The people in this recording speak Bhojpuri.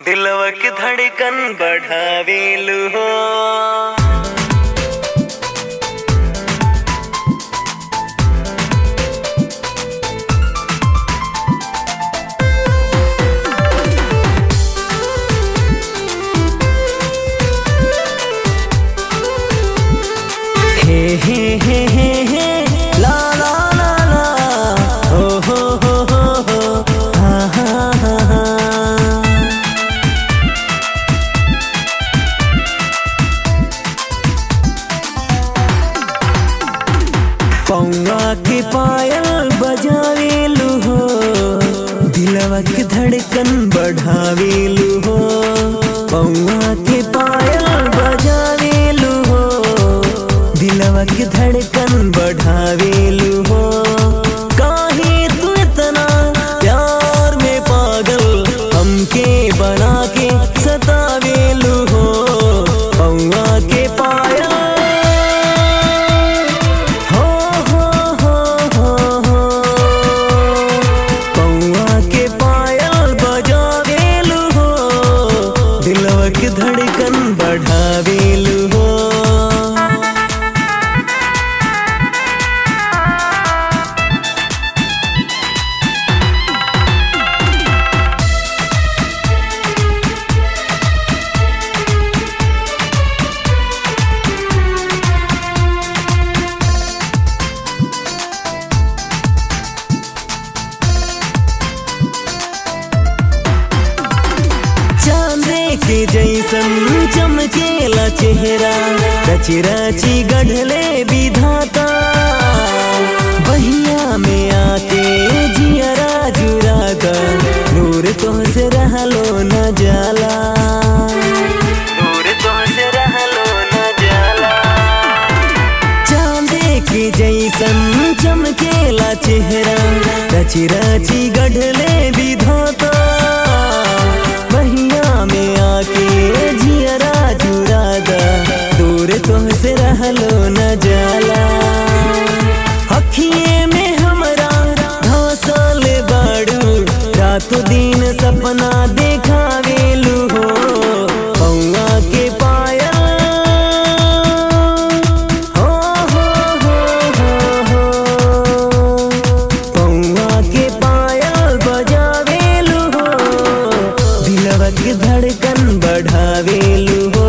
दिलवा की धड़कन बढ़ावेलू हो। हे हे हे हे हे ला ला ला ला हो हो हो हो हा हा हा हा। पौवा के पायल बजावेलू हो, दिलवा की धड़कन बढ़ावेलू हो। पौवा के पायल बजावेलू हो, दिलवा की धड़कन बढ़ावेलू हो। काहे तू इतना प्यार में पागल, हमके बना के सतावेलू हो। पौवा के पायल हो हो हो हो हो, पौवा के पायल बजावेलू हो, दिलवा की धड़कन बढ़ावेलू हो। के जैसन चमकेला चेहरा, रची रची गढ़ले विधाता। बहिया में आके जियरा जुरागा, दूर तोहसे रहलो न जाला, दूर तोहसे रहलो न जाला। चांदे के जैसन चमकेला चेहरा, रची रची गढ़ले विधाता। में आके जियरा जुरागा, दूर तोहसे रहलो न जाला। अखिए में हमरा धौसल बाड़ू, रातों दिन सपना देखावेलू हो। पौवा के पायल हो हो हो हो हो, पौवा के पायल बजावेलू हो, दिलवा की धड़कन बढ़ावेलू हो।